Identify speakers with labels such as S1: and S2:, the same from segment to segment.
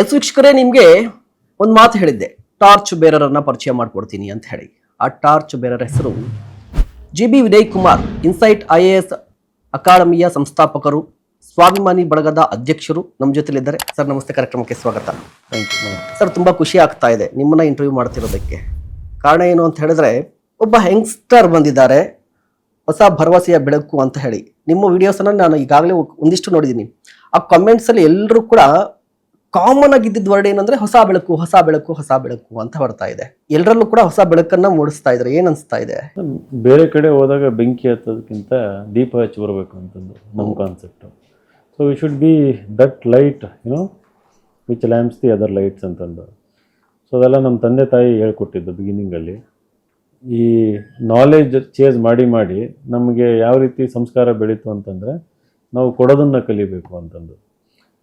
S1: ವೀಕ್ಷಕರೇ, ನಿಮಗೆ ಒಂದು ಮಾತು ಹೇಳಿದ್ದೆ, ಟಾರ್ಚ್ ಬೇರರನ್ನ ಪರಿಚಯ ಮಾಡ್ಕೊಡ್ತೀನಿ ಅಂತ ಹೇಳಿ. ಆ ಟಾರ್ಚ್ ಬೇರರ ಹೆಸರು GB Vinay Kumar, insight IAS ಅಕಾಡೆಮಿಯ ಸಂಸ್ಥಾಪಕರು, ಸ್ವಾಭಿಮಾನಿ ಬಳಗದ ಅಧ್ಯಕ್ಷರು ನಮ್ಮ ಜೊತೆಲಿದ್ದಾರೆ. ಸರ್ ನಮಸ್ತೆ, ಕಾರ್ಯಕ್ರಮಕ್ಕೆ ಸ್ವಾಗತ.
S2: ಥ್ಯಾಂಕ್ ಯು
S1: ಸರ್, ತುಂಬಾ ಖುಷಿ ಆಗ್ತಾ ಇದೆ ನಿಮ್ಮನ್ನ ಇಂಟರ್ವ್ಯೂ ಮಾಡ್ತಿರೋದಕ್ಕೆ. ಕಾರಣ ಏನು ಅಂತ ಹೇಳಿದ್ರೆ, ಒಬ್ಬ ಯಂಗ್ಸ್ಟರ್ ಬಂದಿದ್ದಾರೆ, ಹೊಸ ಭರವಸೆಯ ಬೆಳಕು ಅಂತ ಹೇಳಿ. ನಿಮ್ಮ ವಿಡಿಯೋಸನ್ನ ನಾನು ಈಗಾಗಲೇ ಒಂದಿಷ್ಟು ನೋಡಿದ್ದೀನಿ. ಆ ಕಾಮೆಂಟ್ಸ್ ಅಲ್ಲಿ ಎಲ್ಲರೂ ಕೂಡ ಕಾಮನ್ ಆಗಿದ್ದ ವರ್ಡ್ ಏನಂದ್ರೆ ಹೊಸ ಬೆಳಕು ಹೊಸ ಬೆಳಕು ಹೊಸ ಬೆಳಕು ಅಂತ ಬರ್ತಾ ಇದೆ. ಎಲ್ಲರಲ್ಲೂ ಕೂಡ ಹೊಸ ಬೆಳಕನ್ನ ಮೂಡಿಸ್ತಾ ಇದ್ದಾರೆ. ಏನ್ ಅನ್ಸ್ತಾ ಇದೆ?
S2: ಬೇರೆ ಕಡೆ ಹೋದಾಗ ಬೆಂಕಿ ಹತ್ತೋದಕ್ಕಿಂತ ದೀಪ ಹಚ್ಚಿ ಬರಬೇಕು ಅಂತಂದು ನಮ್ಮ concept. So we should be that light which lamps the other lights ಅಂತಂದು. ಸೊ ಅದೆಲ್ಲ ನಮ್ಮ ತಂದೆ ತಾಯಿ ಹೇಳ್ಕೊಟ್ಟಿದ್ದು ಬಿಗಿನಿಂಗಲ್ಲಿ. ಈ ನಾಲೆಜ್ ಚೇಸ್ ಮಾಡಿ ಮಾಡಿ ನಮಗೆ ಯಾವ ರೀತಿ ಸಂಸ್ಕಾರ ಬೆಳೀತು ಅಂತಂದರೆ, ನಾವು ಕೊಡೋದನ್ನು ಕಲಿಬೇಕು ಅಂತಂದು.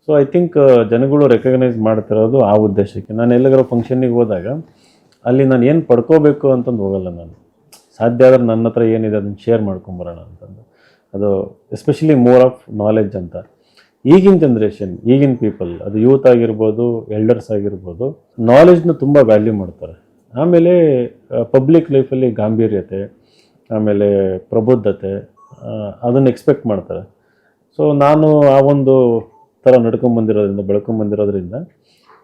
S2: ಸೊ ಐ ಥಿಂಕ್ ಜನಗಳು ರೆಕಗ್ನೈಸ್ ಮಾಡ್ತಿರೋದು ಆ ಉದ್ದೇಶಕ್ಕೆ. ನಾನು ಎಲ್ಲಾದರೂ ಫಂಕ್ಷನ್ನಿಗೆ ಹೋದಾಗ ಅಲ್ಲಿ ನಾನು ಏನು ಪಡ್ಕೋಬೇಕು ಅಂತಂದು ಹೋಗಲ್ಲ. ನಾನು ಸಾಧ್ಯ ಆದ್ರೆ ನನ್ನ ಹತ್ರ ಏನಿದೆ ಅದನ್ನು ಶೇರ್ ಮಾಡ್ಕೊಂಬರೋಣ ಅಂತಂದು. ಅದು ಎಸ್ಪೆಷಲಿ ಮೋರ್ ಆಫ್ ನಾಲೆಡ್ಜ್ ಅಂತ. ಈಗಿನ ಜನ್ರೇಷನ್, ಈಗಿನ ಪೀಪಲ್, ಅದು ಯೂತ್ ಆಗಿರ್ಬೋದು, ಎಲ್ಡರ್ಸ್ ಆಗಿರ್ಬೋದು, ನಾಲೆಡ್ಜ್ನ ತುಂಬ ವ್ಯಾಲ್ಯೂ ಮಾಡ್ತಾರೆ. ಆಮೇಲೆ ಪಬ್ಲಿಕ್ ಲೈಫಲ್ಲಿ ಗಾಂಭೀರ್ಯತೆ, ಆಮೇಲೆ ಪ್ರಬುದ್ಧತೆ, ಅದನ್ನು ಎಕ್ಸ್ಪೆಕ್ಟ್ ಮಾಡ್ತಾರೆ. ಸೊ ನಾನು ಆ ಒಂದು ಥರ ಬೆಳ್ಕೊಂಬಂದಿರೋದ್ರಿಂದ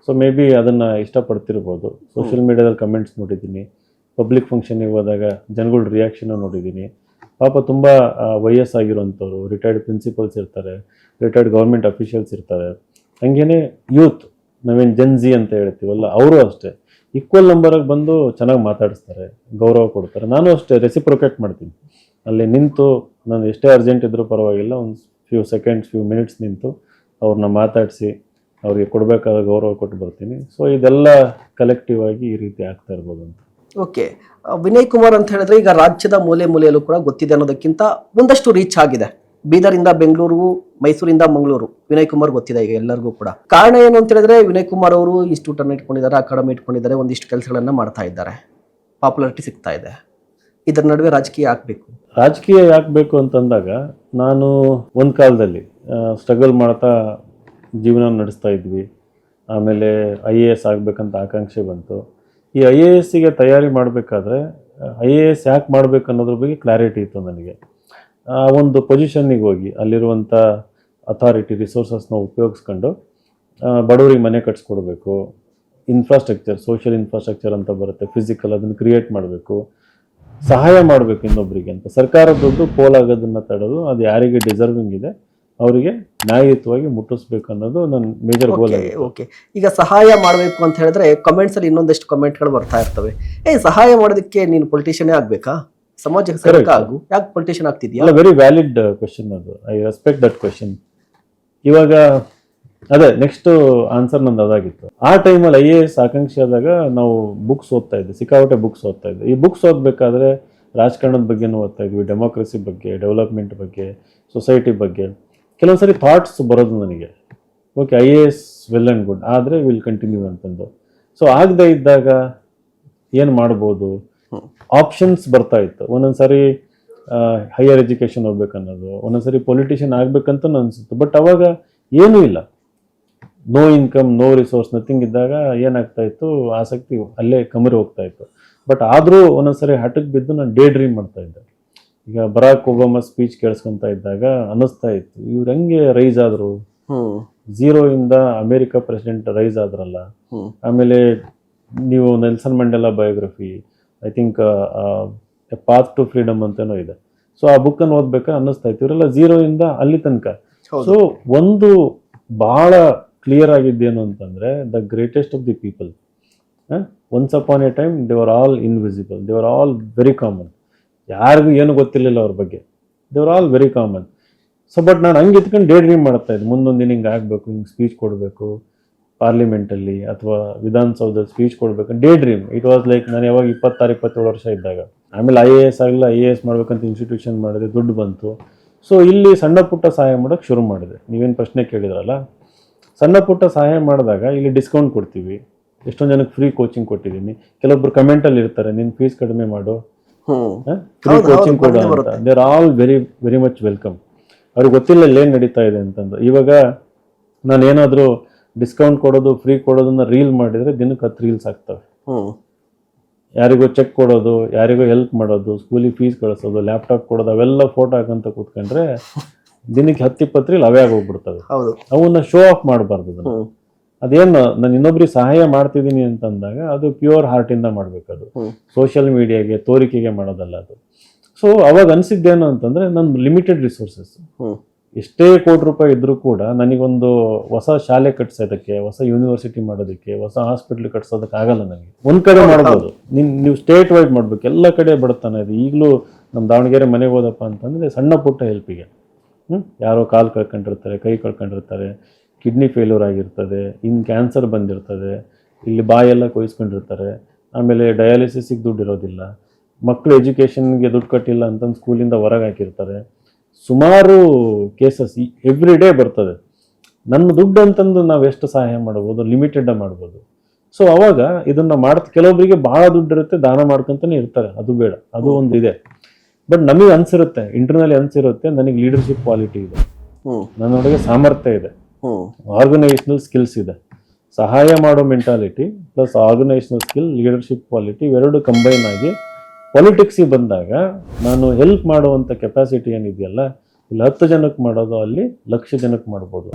S2: ಸೊ ಮೇ ಬಿ ಅದನ್ನು ಇಷ್ಟಪಡ್ತಿರ್ಬೋದು. ಸೋಷಿಯಲ್ ಮೀಡಿಯಾದಲ್ಲಿ ಕಮೆಂಟ್ಸ್ ನೋಡಿದ್ದೀನಿ, ಪಬ್ಲಿಕ್ ಫಂಕ್ಷನಿಗೆ ಹೋದಾಗ ಜನಗಳ ರಿಯಾಕ್ಷನ್ನು ನೋಡಿದ್ದೀನಿ. ಪಾಪ ತುಂಬ ವಯಸ್ಸಾಗಿರೋಂಥವ್ರು, ರಿಟೈರ್ಡ್ ಪ್ರಿನ್ಸಿಪಲ್ಸ್ ಇರ್ತಾರೆ, ರಿಟೈರ್ಡ್ ಗೌರ್ಮೆಂಟ್ ಅಫಿಷಿಯಲ್ಸ್ ಇರ್ತಾರೆ. ಹಾಗೇನೆ ಯೂತ್, ನಾವೇನು ಜೆನ್ಜಿ ಅಂತ ಹೇಳ್ತೀವಲ್ಲ, ಅವರು ಅಷ್ಟೇ ಈಕ್ವಲ್ ನಂಬರಾಗಿ ಬಂದು ಚೆನ್ನಾಗಿ ಮಾತಾಡಿಸ್ತಾರೆ, ಗೌರವ ಕೊಡ್ತಾರೆ. ನಾನು ಅಷ್ಟೇ ರೆಸಿಪ್ರೊಕೇಟ್ ಮಾಡ್ತೀನಿ. ಅಲ್ಲಿ ನಿಂತು ನಾನು ಎಷ್ಟೇ ಅರ್ಜೆಂಟ್ ಇದ್ದರೂ ಪರವಾಗಿಲ್ಲ, ಒಂದು ಫ್ಯೂ ಸೆಕೆಂಡ್ಸ್, ಫ್ಯೂ ಮಿನಿಟ್ಸ್ ನಿಂತು ಅವ್ರನ್ನ ಮಾತಾಡಿಸಿ ಅವ್ರಿಗೆ ಕೊಡಬೇಕಾದ ಗೌರವ ಕೊಟ್ಟು ಬರ್ತೀನಿ. ಸೊ ಇದೆಲ್ಲ ಕಲೆಕ್ಟಿವ್ ಆಗಿ ಈ ರೀತಿ ಆಗ್ತಾ ಇರ್ಬೋದು ಅಂತ.
S1: ಓಕೆ, ವಿನಯ್ ಕುಮಾರ್ ಅಂತ ಹೇಳಿದ್ರೆ ಈಗ ರಾಜ್ಯದ ಮೂಲೆ ಮೂಲೆಯಲ್ಲೂ ಕೂಡ ಗೊತ್ತಿದೆ ಅನ್ನೋದಕ್ಕಿಂತ ಒಂದಷ್ಟು ರೀಚ್ ಆಗಿದೆ. ಬೀದರಿಂದ ಬೆಂಗಳೂರು, ಮೈಸೂರಿಂದ ಮಂಗಳೂರು, ವಿನಯ್ ಕುಮಾರ್ ಗೊತ್ತಿದೆ ಈಗ ಎಲ್ಲರಿಗೂ ಕೂಡ. ಕಾರಣ ಏನು ಅಂತ ಹೇಳಿದ್ರೆ, ವಿನಯ್ ಕುಮಾರ್ ಅವರು ಇನ್ಸ್ಟಿಟ್ಯೂಟ್ ಅನ್ನು ಇಟ್ಕೊಂಡಿದ್ದಾರೆ, ಅಕಾಡೆಮಿ ಇಟ್ಕೊಂಡಿದ್ದಾರೆ, ಒಂದಿಷ್ಟು ಕೆಲಸಗಳನ್ನ ಮಾಡ್ತಾ ಇದ್ದಾರೆ, ಪಾಪ್ಯುಲಾರಿಟಿ ಸಿಗ್ತಾ ಇದೆ. ಇದರ ನಡುವೆ ರಾಜಕೀಯ
S2: ಯಾಕೆ ಬೇಕು ಅಂತಂದಾಗ, ನಾನು ಒಂದು ಕಾಲದಲ್ಲಿ ಸ್ಟ್ರಗಲ್ ಮಾಡ್ತಾ ಜೀವನ ನಡೆಸ್ತಾ ಇದ್ವಿ. ಆಮೇಲೆ IAS ಆಗಬೇಕಂತ ಆಕಾಂಕ್ಷೆ ಬಂತು. ಈ IASಗೆ ತಯಾರಿ ಮಾಡಬೇಕಾದ್ರೆ IAS ಯಾಕೆ ಮಾಡಬೇಕು ಅನ್ನೋದ್ರ ಬಗ್ಗೆ ಕ್ಲಾರಿಟಿ ಇತ್ತು ನನಗೆ. ಆ ಒಂದು ಪೊಸಿಷನ್ನಿಗೆ ಹೋಗಿ ಅಲ್ಲಿರುವಂಥ ಅಥಾರಿಟಿ ರಿಸೋರ್ಸಸ್ನ ಉಪಯೋಗಿಸ್ಕೊಂಡು ಬಡವರಿಗೆ ಮನೆ ಕಟ್ಸ್ಕೊಡ್ಬೇಕು, ಇನ್ಫ್ರಾಸ್ಟ್ರಕ್ಚರ್, ಸೋಷಿಯಲ್ ಇನ್ಫ್ರಾಸ್ಟ್ರಕ್ಚರ್ ಅಂತ ಬರುತ್ತೆ, ಫಿಸಿಕಲ್, ಅದನ್ನು ಕ್ರಿಯೇಟ್ ಮಾಡಬೇಕು, ಸಹಾಯ ಮಾಡಬೇಕು ಇನ್ನೊಬ್ಬರಿಗೆ ಅಂತ. ಸರ್ಕಾರದ ದುಡ್ಡು ಪೋಲಾಗೋದನ್ನು ತಡೆದು ಅದು ಯಾರಿಗೆ ಡಿಸರ್ವಿಂಗ್ ಇದೆ ಅವರಿಗೆ ನ್ಯಾಯಯುತವಾಗಿ ಮುಟ್ಟಿಸ್ಬೇಕು ಅನ್ನೋದು ನನ್ನ ಮೇಜರ್ ಗೋಲ್ ಆಗಿದೆ.
S1: ಓಕೆ, ಈಗ ಸಹಾಯ ಮಾಡಬೇಕು ಅಂತ ಹೇಳಿದ್ರೆ ಕಮೆಂಟ್ಸ್ ಅಲ್ಲಿ ಇನ್ನೊಂದಷ್ಟು ಕಮೆಂಟ್ಗಳು ಬರ್ತಾ ಇರ್ತವೆ. ಸಹಾಯ ಮಾಡೋದಕ್ಕೆ ನೀನು ಪೊಲಿಟಿಷಿಯನ್ ಆಗಬೇಕಾ? ಸಮಾಜಕ್ಕೆ ಸೇವಕ ಆಗು, ಯಾಕೆ ಪೊಲಿಟಿಷಿಯನ್ ಆಗ್ತಿದ್ಯಾ?
S2: ವೆರಿ ವ್ಯಾಲಿಡ್ ಕ್ವೆಶನ್ ಅದು. I respect that question. ಇವಾಗ ಅದೇ ನೆಕ್ಸ್ಟ್ ಆನ್ಸರ್ ನಂದು ಅದಾಗಿತ್ತು. ಆ ಟೈಮಲ್ಲಿ IAS ಆಕಾಂಕ್ಷೆ ಆದಾಗ ನಾವು ಬುಕ್ಸ್ ಓದ್ತಾ ಇದ್ವಿ, ಸಿಕ್ಕಾಪಟ್ಟೆ ಬುಕ್ಸ್ ಓದ್ತಾ ಇದ್ವಿ. ಈ ಬುಕ್ಸ್ ಓದಬೇಕಾದ್ರೆ ರಾಜಕಾರಣದ ಬಗ್ಗೆನೂ ಓದ್ತಾ ಇದ್ವಿ, ಡೆಮೋಕ್ರಸಿ ಬಗ್ಗೆ, ಡೆವಲಪ್ಮೆಂಟ್ ಬಗ್ಗೆ, ಸೊಸೈಟಿ ಬಗ್ಗೆ. ಕೆಲವೊಂದ್ಸರಿ ಥಾಟ್ಸ್ ಬರೋದು ನನಗೆ, okay IAS well and good, ಆದರೆ ವಿಲ್ ಕಂಟಿನ್ಯೂ ಅಂತಂದು. ಸೊ ಆಗದೆ ಇದ್ದಾಗ ಏನು ಮಾಡ್ಬೋದು, ಆಪ್ಷನ್ಸ್ ಬರ್ತಾ ಇತ್ತು. ಒಂದೊಂದ್ಸರಿ ಹೈಯರ್ ಎಜುಕೇಷನ್ ಹೋಗ್ಬೇಕನ್ನೋದು, ಒಂದೊಂದ್ಸರಿ ಪೊಲಿಟಿಷಿಯನ್ ಆಗ್ಬೇಕಂತ ಅನಿಸುತ್ತೆ. ಬಟ್ ಅವಾಗ ಏನೂ ಇಲ್ಲ, no income, no resource, nothing ಇದ್ದಾಗ ಏನಾಗ್ತಾ ಇತ್ತು, ಆಸಕ್ತಿ ಅಲ್ಲೇ ಕಮ್ಮಿ ಹೋಗ್ತಾ ಇತ್ತು. ಬಟ್ ಆದರೂ ಒಂದೊಂದ್ಸರಿ ಹಠಕ್ಕೆ ಬಿದ್ದು ನಾನು ಡೇ ಡ್ರೀಮ್ ಮಾಡ್ತಾ ಇದ್ದೆ. ಈಗ ಬರಾಕ್ ಒಬಾಮಾ ಸ್ಪೀಚ್ ಕೇಳಿಸ್ಕೊಂತ ಇದ್ದಾಗ ಅನ್ನಿಸ್ತಾ ಇತ್ತು, ಇವ್ರು ಹೆಂಗೆ ರೈಸ್ ಆದ್ರು, 0 ಇಂದ ಅಮೇರಿಕ ಪ್ರೆಸಿಡೆಂಟ್ ರೈಸ್ ಆದ್ರಲ್ಲ. ಆಮೇಲೆ ನೀವು Nelson Mandela biography, I think a path to freedom ಅಂತನೋ ಇದೆ. ಸೊ ಆ ಬುಕ್ಕನ್ನು ಓದ್ಬೇಕಾದ್ರೆ ಅನ್ನಿಸ್ತಾ ಇತ್ತು, ಇವರೆಲ್ಲ 0 ಇಂದ ಅಲ್ಲಿ ತನಕ. ಸೊ ಒಂದು ಬಹಳ ಕ್ಲಿಯರ್ ಆಗಿದ್ದೇನು ಅಂತಂದ್ರೆ, the greatest of the people, once upon A time they were all invisible, they were all very common. ಯಾರಿಗೂ ಏನು ಗೊತ್ತಿರಲಿಲ್ಲ ಅವ್ರ ಬಗ್ಗೆ, they were all very common. So but ನಾನು ಹಂಗೆ ಇತ್ಕೊಂಡು ಡೇ ಡ್ರೀಮ್ ಮಾಡ್ತಾ ಇದ್ದೆ, ಮುಂದೊಂದು ದಿನ ಹಿಂಗೆ ಆಗಬೇಕು, ಹಿಂಗೆ ಸ್ಪೀಚ್ ಕೊಡಬೇಕು ಪಾರ್ಲಿಮೆಂಟಲ್ಲಿ ಅಥವಾ ವಿಧಾನಸೌಧದಲ್ಲಿ ಸ್ಪೀಚ್ ಕೊಡಬೇಕು, day dream. It was like ನಾನು ಯಾವಾಗ 26-27 ವರ್ಷ ಇದ್ದಾಗ. ಆಮೇಲೆ IAS ಆಗಲಿಲ್ಲ, IAS ಮಾಡ್ಬೇಕಂತ ಇನ್ಸ್ಟಿಟ್ಯೂಷನ್ ಮಾಡಿದೆ, ದುಡ್ಡು ಬಂತು. ಸೊ ಇಲ್ಲಿ ಸಣ್ಣ ಪುಟ್ಟ ಸಹಾಯ ಮಾಡೋಕ್ಕೆ ಶುರು ಮಾಡಿದೆ. ನೀವೇನು ಪ್ರಶ್ನೆ ಕೇಳಿದ್ರಲ್ಲ, ಸಣ್ಣ ಪುಟ್ಟ ಸಹಾಯ ಮಾಡಿದಾಗ ಇಲ್ಲಿ ಡಿಸ್ಕೌಂಟ್ ಕೊಡ್ತೀವಿ, ಎಷ್ಟೊಂದು ಜನಕ್ಕೆ ಫ್ರೀ ಕೋಚಿಂಗ್ ಕೊಟ್ಟಿದ್ದೀನಿ. ಕೆಲವೊಬ್ರು ಕಮೆಂಟಲ್ಲಿ ಇರ್ತಾರೆ, ನಿನ್ನ ಫೀಸ್ ಕಡಿಮೆ ಮಾಡು, ಫ್ರೀ ಕೋಚಿಂಗ್ ಕೊಡು ಅಂತ. They are all very very much welcome. ಅವ್ರಿಗೆ ಗೊತ್ತಿಲ್ಲ ಏನು ನಡೀತಾ ಇದೆ ಅಂತಂದು. ಇವಾಗ ನಾನು ಏನಾದರೂ ಡಿಸ್ಕೌಂಟ್ ಕೊಡೋದು ಫ್ರೀ ಕೊಡೋದನ್ನ ರೀಲ್ ಮಾಡಿದರೆ ದಿನಕ್ಕೆ 10 ರೀಲ್ಸ್ ಆಗ್ತವೆ.
S1: ಹ್ಮ್
S2: ಯಾರಿಗೋ ಚೆಕ್ ಕೊಡೋದು, ಯಾರಿಗೋ ಹೆಲ್ಪ್ ಮಾಡೋದು, ಸ್ಕೂಲಿಗೆ ಫೀಸ್ ಕಳಿಸೋದು, ಲ್ಯಾಪ್ಟಾಪ್ ಕೊಡೋದು, ಅವೆಲ್ಲ ಫೋಟೋ ಹಾಕಂತ ಕೂತ್ಕೊಂಡ್ರೆ ದಿನಕ್ಕೆ 10-20 ರೀಲ್ ಅವೇ ಆಗೋಗ್ಬಿಡ್ತವೆ.
S1: ಹೌದು.
S2: ಅವನ್ನ ಶೋ ಆಫ್ ಮಾಡಬಾರ್ದು. ಅದನ್ನ ಅದೇನು ನಾನು ಇನ್ನೊಬ್ರಿಗೆ ಸಹಾಯ ಮಾಡ್ತಿದ್ದೀನಿ ಅಂತಂದಾಗ ಅದು ಪ್ಯೂರ್ ಹಾರ್ಟ್ ಇಂದ ಮಾಡ್ಬೇಕು. ಅದು ಸೋಷಿಯಲ್ ಮೀಡಿಯಾಗೆ ತೋರಿಕೆಗೆ ಮಾಡೋದಲ್ಲ ಅದು. ಸೊ ಅವಾಗ ಅನ್ಸಿದ್ದೇನು ಅಂತಂದ್ರೆ ನನ್ನ ಲಿಮಿಟೆಡ್ ರಿಸೋರ್ಸಸ್, ಎಷ್ಟೇ ಕೋಟಿ ರೂಪಾಯಿ ಇದ್ರೂ ಕೂಡ ನನಗೊಂದು ಹೊಸ ಶಾಲೆ ಕಟ್ಸೋದಕ್ಕೆ, ಹೊಸ ಯೂನಿವರ್ಸಿಟಿ ಮಾಡೋದಕ್ಕೆ, ಹೊಸ ಹಾಸ್ಪಿಟ್ಲ್ ಕಟ್ಸೋದಕ್ಕೆ ಆಗಲ್ಲ. ನನಗೆ ಒಂದ್ ಕಡೆ ಮಾಡ್ಬೋದು, ನೀವು ಸ್ಟೇಟ್ ವೈಡ್ ಮಾಡ್ಬೇಕು. ಎಲ್ಲ ಕಡೆ ಬಡತನ ಇದೆ. ಈಗಲೂ ನಮ್ಮ ದಾವಣಗೆರೆ ಮನೆಗೆ ಹೋದಪ್ಪ ಅಂತಂದ್ರೆ ಸಣ್ಣ ಪುಟ್ಟ ಹೆಲ್ಪಿಗೆ ಯಾರೋ ಕಾಲು ಕಳ್ಕೊಂಡಿರ್ತಾರೆ, ಕೈ ಕಳ್ಕೊಂಡಿರ್ತಾರೆ, ಕಿಡ್ನಿ ಫೇಲ್ಯೂರ್ ಆಗಿರ್ತದೆ, ಇನ್ನು ಕ್ಯಾನ್ಸರ್ ಬಂದಿರ್ತದೆ, ಇಲ್ಲಿ ಬಾಯೆಲ್ಲ ಕೊಯ್ಸ್ಕೊಂಡಿರ್ತಾರೆ, ಆಮೇಲೆ ಡಯಾಲಿಸಿಸ್ಗೆ ದುಡ್ಡು ಇರೋದಿಲ್ಲ, ಮಕ್ಕಳು ಎಜುಕೇಷನ್ಗೆ ದುಡ್ಡು ಕಟ್ಟಿಲ್ಲ ಅಂತಂದು ಸ್ಕೂಲಿಂದ ಹೊರಗೆ ಹಾಕಿರ್ತಾರೆ. ಸುಮಾರು ಕೇಸಸ್ ಎವ್ರಿ ಡೇ ಬರ್ತದೆ. ನನ್ನ ದುಡ್ಡು ಅಂತಂದು ನಾವು ಎಷ್ಟು ಸಹಾಯ ಮಾಡ್ಬೋದು, ಲಿಮಿಟೆಡ್ ಮಾಡ್ಬೋದು. ಸೊ ಅವಾಗ ಇದನ್ನ ಕೆಲವೊಬ್ಬರಿಗೆ ಬಹಳ ದುಡ್ಡು ಇರುತ್ತೆ, ದಾನ ಮಾಡ್ಕೊಂತಾನೆ ಇರ್ತಾರೆ, ಅದು ಬೇಡ, ಅದು ಒಂದು ಇದೆ. ಬಟ್ ನಮಗೆ ಅನ್ಸಿರುತ್ತೆ, ಇಂಟರ್ನಲಿ ಅನ್ಸಿರುತ್ತೆ, ನನಗೆ ಲೀಡರ್ಶಿಪ್ ಕ್ವಾಲಿಟಿ ಇದೆ, ನನ್ನೊಳಗೆ ಸಾಮರ್ಥ್ಯ ಇದೆ, ಆರ್ಗನೈಸೇಷನಲ್ ಸ್ಕಿಲ್ಸ್ ಇದೆ. ಸಹಾಯ ಮಾಡೋ mentality plus organisational skill, leadership quality ಇವೆರಡು ಕಂಬೈನ್ ಆಗಿ ಪಾಲಿಟಿಕ್ಸಿಗೆ ಬಂದಾಗ ನಾನು ಹೆಲ್ಪ್ ಮಾಡುವಂಥ ಕೆಪಾಸಿಟಿ ಏನಿದೆಯಲ್ಲ, ಇಲ್ಲಿ 10 ಜನಕ್ಕೆ ಮಾಡೋದು ಅಲ್ಲಿ 1,00,000 ಜನಕ್ಕೆ ಮಾಡ್ಬೋದು.